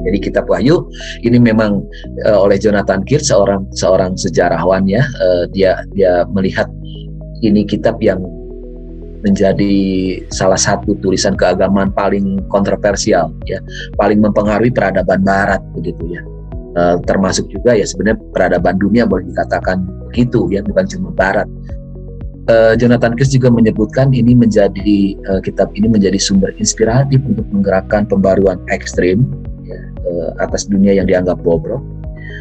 Jadi kitab Wahyu ini memang oleh Jonathan Kirk, seorang sejarawan ya, dia melihat ini kitab yang menjadi salah satu tulisan keagamaan paling kontroversial ya, paling mempengaruhi peradaban Barat begitu ya. Termasuk juga ya sebenarnya peradaban dunia boleh dikatakan begitu ya, bukan cuma Barat. Jonathan Kirk juga menyebutkan ini menjadi kitab ini menjadi sumber inspiratif untuk menggerakkan pembaruan ekstrim ya, atas dunia yang dianggap bobrok.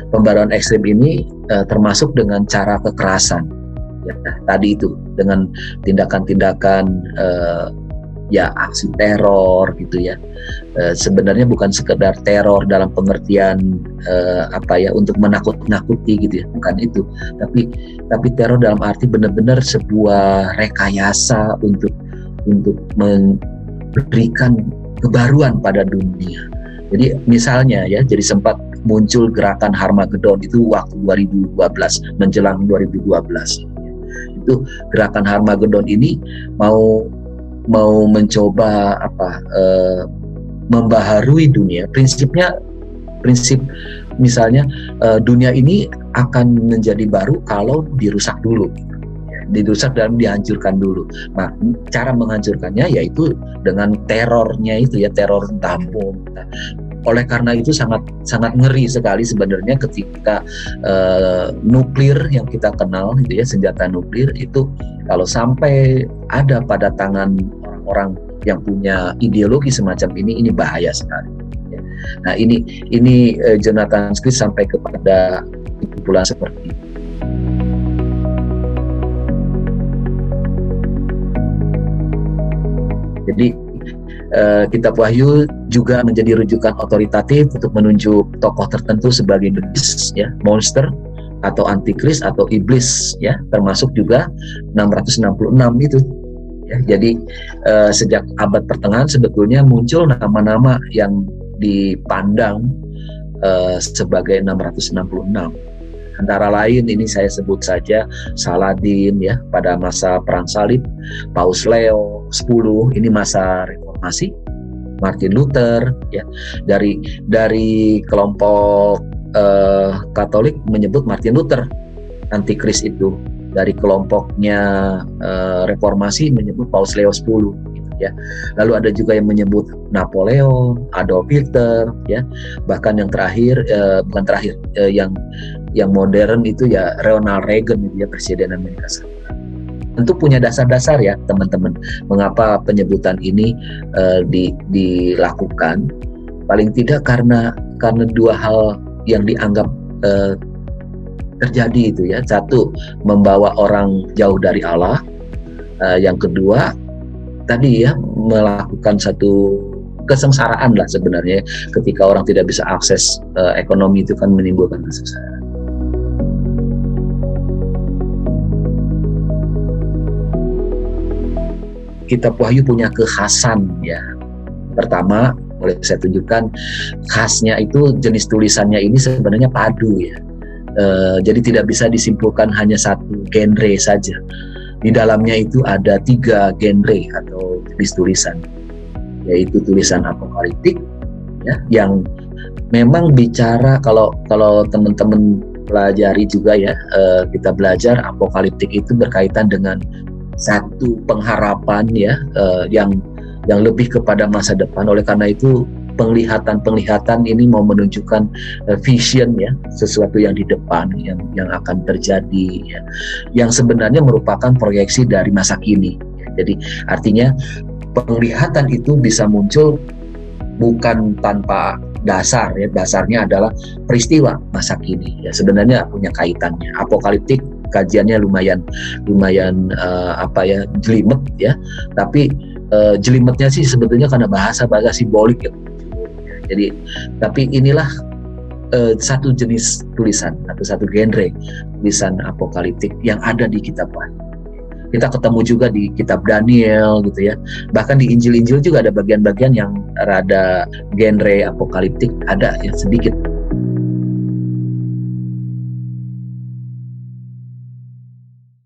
Pembaruan ekstrim ini termasuk dengan cara kekerasan ya, tadi itu dengan tindakan-tindakan ya aksi teror gitu ya. Sebenarnya bukan sekedar teror dalam pengertian untuk menakut-nakuti gitu ya, bukan itu, tapi teror dalam arti benar-benar sebuah rekayasa untuk memberikan kebaruan pada dunia. Jadi misalnya ya, jadi sempat muncul gerakan Harmagedon itu waktu 2012 menjelang 2012. Itu gerakan Harmagedon ini mau mencoba membaharui dunia. Prinsip misalnya dunia ini akan menjadi baru kalau dirusak dulu, dirusak dan dihancurkan dulu. Nah, cara menghancurkannya yaitu dengan terornya itu ya, teror tampung. Oleh karena itu sangat ngeri sekali sebenarnya ketika nuklir yang kita kenal gitu ya, senjata nuklir itu kalau sampai ada pada tangan orang-orang yang punya ideologi semacam ini bahaya sekali. Ya. Nah ini Jonathan Kirk sampai kepada kesimpulan seperti itu. Jadi kitab Wahyu juga menjadi rujukan otoritatif untuk menunjuk tokoh tertentu sebagai beast ya, monster atau antikris atau iblis ya, termasuk juga 666 itu ya. Jadi sejak abad pertengahan sebetulnya muncul nama-nama yang dipandang sebagai 666. Antara lain ini saya sebut saja Saladin ya pada masa perang salib, Paus Leo X ini masa reformasi, Martin Luther ya, dari kelompok Katolik menyebut Martin Luther antikris itu, dari kelompoknya reformasi menyebut Paus Leo X gitu ya. Lalu ada juga yang menyebut Napoleon, Adolf Hitler ya, bahkan yang terakhir yang modern itu ya Ronald Reagan gitu ya, Presiden Amerika Serikat. Tentu punya dasar-dasar ya teman-teman, mengapa penyebutan ini dilakukan. Paling tidak karena dua hal yang dianggap terjadi itu ya. Satu, membawa orang jauh dari Allah. Yang kedua tadi ya, melakukan satu kesengsaraan lah sebenarnya, ketika orang tidak bisa akses ekonomi itu kan menimbulkan kesengsaraan. Kitab Wahyu punya kekhasan ya. Pertama, boleh saya tunjukkan khasnya itu jenis tulisannya ini sebenarnya padu ya. Jadi tidak bisa disimpulkan hanya satu genre saja. Di dalamnya itu ada 3 genre atau jenis tulisan, yaitu tulisan apokaliptik ya, yang memang bicara, kalau teman-teman pelajari juga ya, kita belajar apokaliptik itu berkaitan dengan satu pengharapan ya, yang lebih kepada masa depan. Oleh karena itu penglihatan ini mau menunjukkan vision ya, sesuatu yang di depan yang akan terjadi ya, yang sebenarnya merupakan proyeksi dari masa kini ya. Jadi artinya penglihatan itu bisa muncul bukan tanpa dasar ya, dasarnya adalah peristiwa masa kini ya, sebenarnya punya kaitannya. Apokaliptik kajiannya lumayan jelimet ya, tapi jelimetnya sih sebetulnya karena bahasa simbolik ya. Jadi tapi inilah satu jenis tulisan atau satu genre tulisan apokaliptik yang ada di kitab Wahyu. Kita ketemu juga di kitab Daniel gitu ya, bahkan di Injil juga ada bagian-bagian yang rada genre apokaliptik, ada yang sedikit.